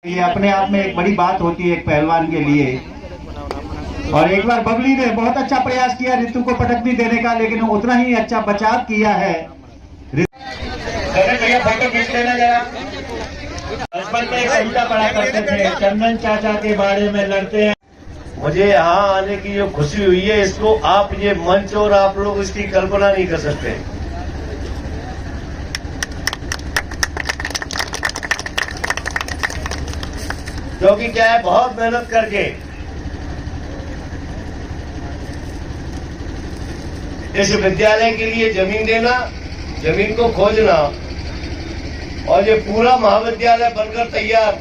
ये अपने आप में एक बड़ी बात होती है एक पहलवान के लिए। और एक बार बबली ने बहुत अच्छा प्रयास किया ऋतु को पटकनी देने का, लेकिन उतना ही अच्छा बचाव किया है। भैया फोटो खींच लेना जरा। बचपन में एक कविता पढ़ा करते थे, चंदन चाचा के बारे में लड़ते हैं। मुझे यहाँ आने की जो खुशी हुई है, इसको आप ये मंच और आप लोग इसकी कल्पना नहीं कर सकते। क्योंकि क्या है, बहुत मेहनत करके इस विद्यालय के लिए जमीन देना, जमीन को खोजना और ये पूरा महाविद्यालय बनकर तैयार,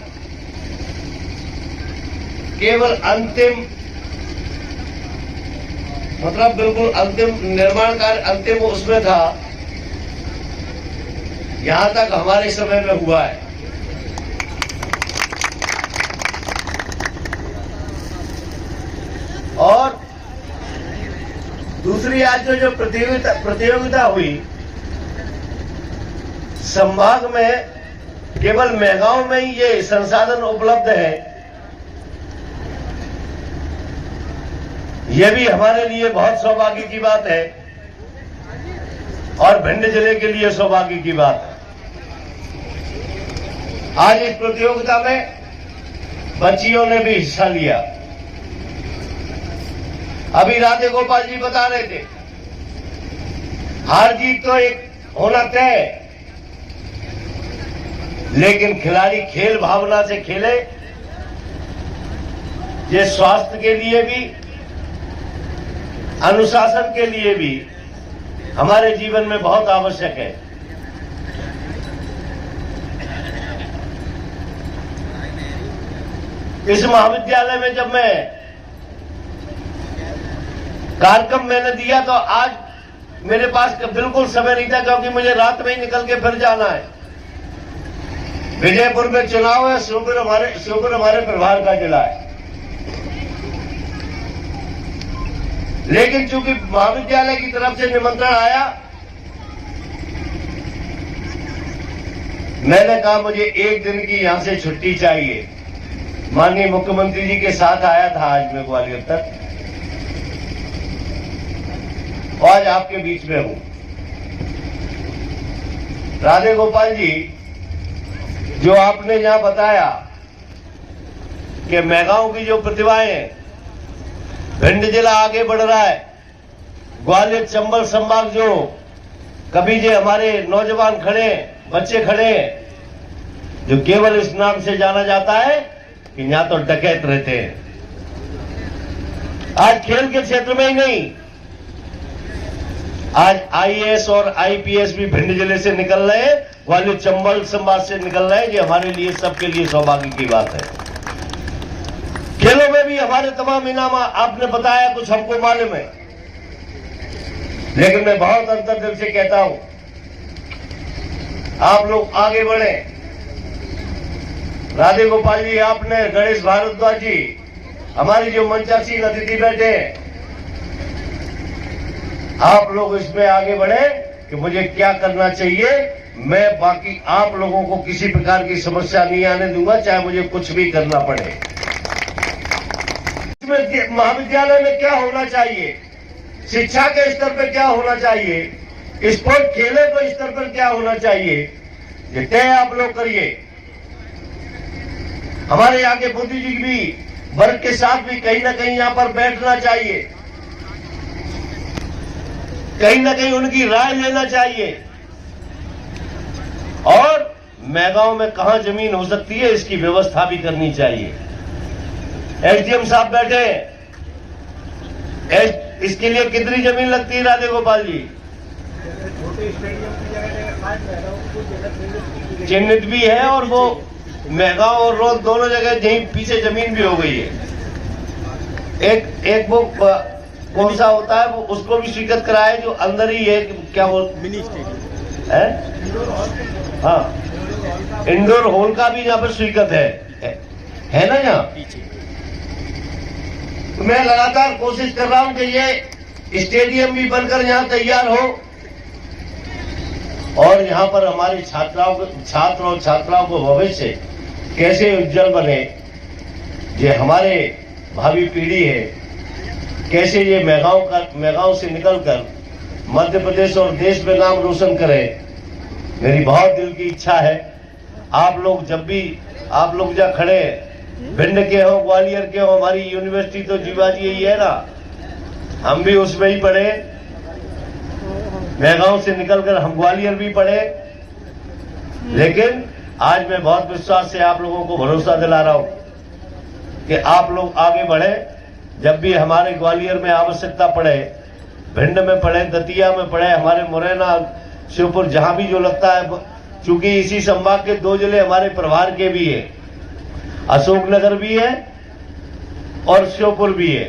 केवल अंतिम मतलब बिल्कुल अंतिम निर्माण कार्य अंतिम उसमें था, यहां तक हमारे समय में हुआ है। और दूसरी आज जो प्रतियोगिता हुई, संभाग में केवल मेहगांव में ही ये संसाधन उपलब्ध है, यह भी हमारे लिए बहुत सौभाग्य की बात है और भिंड जिले के लिए सौभाग्य की बात है। आज इस प्रतियोगिता में बच्चियों ने भी हिस्सा लिया। अभी राधे गोपाल जी बता रहे थे, हार जीत तो एक होना तय, लेकिन खिलाड़ी खेल भावना से खेले, ये स्वास्थ्य के लिए भी, अनुशासन के लिए भी हमारे जीवन में बहुत आवश्यक है। इस महाविद्यालय में जब मैं कार्यक्रम मैंने दिया तो आज मेरे पास बिल्कुल समय नहीं था, क्योंकि मुझे रात में ही निकल के फिर जाना है। विजयपुर में चुनाव है, शिवपुर हमारे प्रभार का जिला है। लेकिन चूंकि महाविद्यालय की तरफ से निमंत्रण आया, मैंने कहा मुझे एक दिन की यहां से छुट्टी चाहिए। माननीय मुख्यमंत्री जी के साथ आया था आज मैं ग्वालियर तक, आज आपके बीच में हूं। राधे गोपाल जी, जो आपने यहां बताया कि मेहगांव की जो प्रतिभाएं हैं, भिंड जिला आगे बढ़ रहा है, ग्वालियर चंबल संभाग जो कभी जो हमारे नौजवान खड़े, बच्चे खड़े, जो केवल इस नाम से जाना जाता है कि यहां तो डकैत रहते हैं। आज खेल के क्षेत्र में ही नहीं, आज आईएएस और आईपीएस भी भिंड जिले से निकल रहे हैं, ग्वालियर चंबल संभाग से निकल रहे हैं। ये हमारे लिए, सबके लिए सौभाग्य की बात है। खेलों में भी हमारे तमाम इनाम आपने बताया, कुछ हमको मालूम है, लेकिन मैं बहुत अंतर दिल से कहता हूं, आप लोग आगे बढ़े। राधे गोपाल जी, आपने, गणेश भारद्वाज जी, हमारी जो मंचासीन अतिथि बैठे हैं, आप लोग इसमें आगे बढ़े कि मुझे क्या करना चाहिए। मैं बाकी आप लोगों को किसी प्रकार की समस्या नहीं आने दूंगा, चाहे मुझे कुछ भी करना पड़े। इसमें महाविद्यालय में क्या होना चाहिए, शिक्षा के स्तर पर क्या होना चाहिए, स्पोर्ट खेले के स्तर पर क्या होना चाहिए, ये तय आप लोग करिए। हमारे यहाँ के बुद्धिजीवी भी वर्ग के साथ भी कहीं ना कहीं यहाँ पर बैठना चाहिए, कहीं ना कहीं उनकी राय लेना चाहिए, और मेहगांव में कहां जमीन हो सकती है इसकी व्यवस्था भी करनी चाहिए। एसडीएम साहब बैठे, इसके लिए कितनी जमीन लगती है राधे गोपाल जी? चिन्हित भी है, और वो मेहगांव और रोड दोनों जगह यहीं पीछे जमीन भी हो गई है। एक वो कौन सा होता है, वो उसको भी स्वीकृत कराया जो अंदर ही है, क्या बोल, मिनी स्टेडियम है, हाँ, इंडोर हॉल का भी यहाँ पर स्वीकृत है ना यहाँ। तो मैं लगातार कोशिश कर रहा हूं कि ये स्टेडियम भी बनकर यहाँ तैयार हो, और यहाँ पर हमारे छात्र और छात्राओं को भविष्य कैसे उज्जवल बने, ये हमारे भावी पीढ़ी है, कैसे ये मेगांव से निकलकर मध्य प्रदेश और देश में नाम रोशन करे। मेरी बहुत दिल की इच्छा है। आप लोग जब भी आप लोग जहाँ खड़े भिंड के हो, ग्वालियर के हो, हमारी यूनिवर्सिटी तो जीवाजी यही है ना, हम भी उसमें ही पढ़े। मेगांव से निकलकर हम ग्वालियर भी पढ़े। लेकिन आज मैं बहुत विश्वास से आप लोगों को भरोसा दिला रहा हूं कि आप लोग आगे बढ़े। जब भी हमारे ग्वालियर में आवश्यकता पड़े, भिंड में पड़े, दतिया में पड़े, हमारे मुरैना, श्योपुर, जहां भी जो लगता है, चूंकि इसी संभाग के 2 जिले हमारे प्रभार के भी है, अशोकनगर भी है और श्योपुर भी है,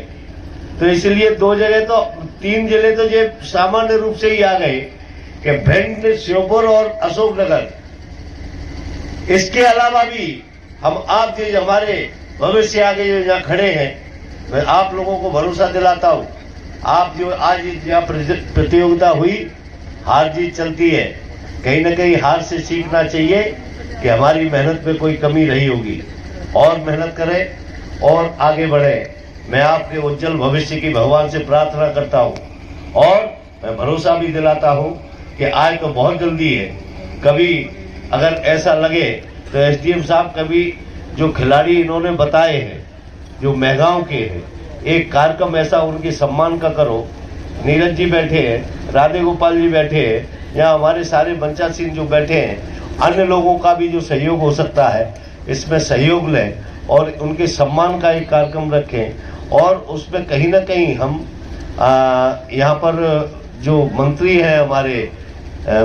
तो इसलिए 2 जगह तो 3 जिले तो ये सामान्य रूप से ही आ गए कि भिंड, श्योपुर और अशोकनगर। इसके अलावा भी हम आप जो हमारे भविष्य आगे जो यहाँ खड़े हैं, मैं आप लोगों को भरोसा दिलाता हूं, आप जो आज यहाँ प्रतियोगिता हुई, हार जीत चलती है, कहीं ना कहीं हार से सीखना चाहिए कि हमारी मेहनत में कोई कमी रही होगी, और मेहनत करें और आगे बढ़े। मैं आपके उज्जवल भविष्य की भगवान से प्रार्थना करता हूं और मैं भरोसा भी दिलाता हूं कि आज तो बहुत जल्दी है। कभी अगर ऐसा लगे तो एसडीएम साहब कभी जो खिलाड़ी इन्होंने बताए हैं, जो मेगांव के हैं, एक कार्यक्रम ऐसा उनके सम्मान का करो। नीरज जी बैठे हैं, राधे गोपाल जी बैठे हैं, या हमारे सारे बंचा सिंह जो बैठे हैं, अन्य लोगों का भी जो सहयोग हो सकता है इसमें सहयोग लें और उनके सम्मान का एक कार्यक्रम रखें। और उसमें कहीं ना कहीं हम यहाँ पर जो मंत्री हैं हमारे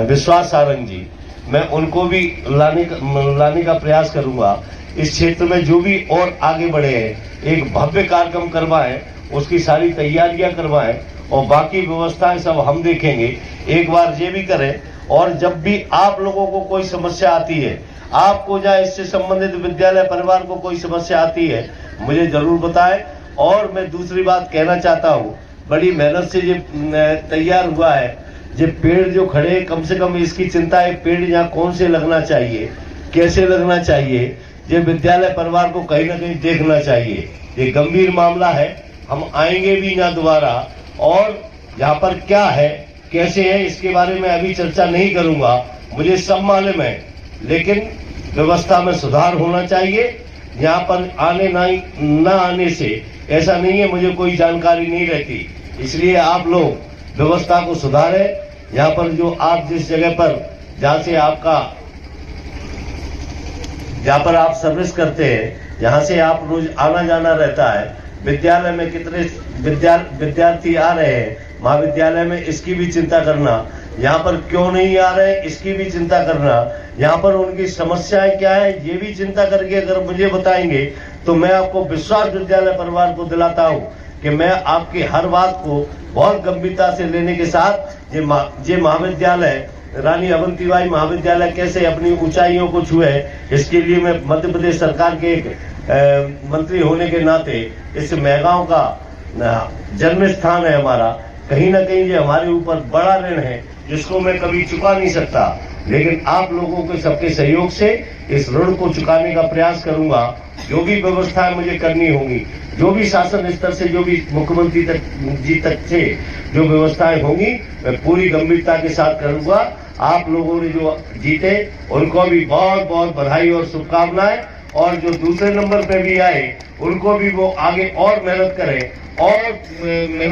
विश्वास सारंग जी, मैं उनको भी लाने का प्रयास करूंगा। इस क्षेत्र में जो भी और आगे बढ़े हैं, एक भव्य कार्यक्रम करवाएं, उसकी सारी तैयारियां करवाएं और बाकी व्यवस्थाएं सब हम देखेंगे। एक बार ये भी करें, और जब भी आप लोगों को कोई समस्या आती है, आपको या इससे संबंधित विद्यालय परिवार को कोई समस्या आती है, मुझे जरूर बताएं। और मैं दूसरी बात कहना चाहता हूँ, बड़ी मेहनत से ये तैयार हुआ है, ये पेड़ जो खड़े, कम से कम इसकी चिंता है, पेड़ यहाँ कौन से लगना चाहिए, कैसे लगना चाहिए, ये विद्यालय परिवार को कहीं ना कहीं देखना चाहिए। ये गंभीर मामला है, हम आएंगे भी यहाँ दोबारा, और यहाँ पर क्या है, कैसे है, इसके बारे में अभी चर्चा नहीं करूंगा, मुझे सब मालूम है, लेकिन व्यवस्था में सुधार होना चाहिए। यहाँ पर आने न आने से ऐसा नहीं है मुझे कोई जानकारी नहीं रहती, इसलिए आप लोग व्यवस्था को सुधारें। यहाँ पर जो आप जिस जगह पर जहाँ पर आप सर्विस करते हैं, जहाँ से आप रोज आना जाना रहता है, विद्यालय में कितने विद्यार्थी आ रहे हैं, महाविद्यालय में, इसकी भी चिंता करना, यहाँ पर क्यों नहीं आ रहे इसकी भी चिंता करना, यहाँ पर उनकी समस्याएं क्या है ये भी चिंता करके अगर मुझे बताएंगे तो मैं आपको विश्वास विद्यालय परिवार को दिलाता हूँ कि मैं आपकी हर बात को बहुत गंभीरता से लेने के साथ ये महाविद्यालय, रानी अवंतीबाई महाविद्यालय कैसे अपनी ऊंचाइयों को छुए, इसके लिए मैं मध्य प्रदेश सरकार के एक मंत्री होने के नाते इस मेगांव का जन्म स्थान है हमारा, कहीं ना कहीं ये हमारे ऊपर बड़ा ऋण है जिसको मैं कभी चुका नहीं सकता, लेकिन आप लोगों के सबके सहयोग से इस ऋण को चुकाने का प्रयास करूंगा। जो भी व्यवस्थाएं मुझे करनी होंगी, जो भी शासन स्तर से, जो भी मुख्यमंत्री जी तक से जो व्यवस्थाएं होंगी, मैं पूरी गंभीरता के साथ करूंगा। आप लोगों ने जो जीते उनको भी बहुत बहुत बधाई और शुभकामनाएं, और जो दूसरे नंबर पे भी आए उनको भी वो आगे और मेहनत करें और मेहनत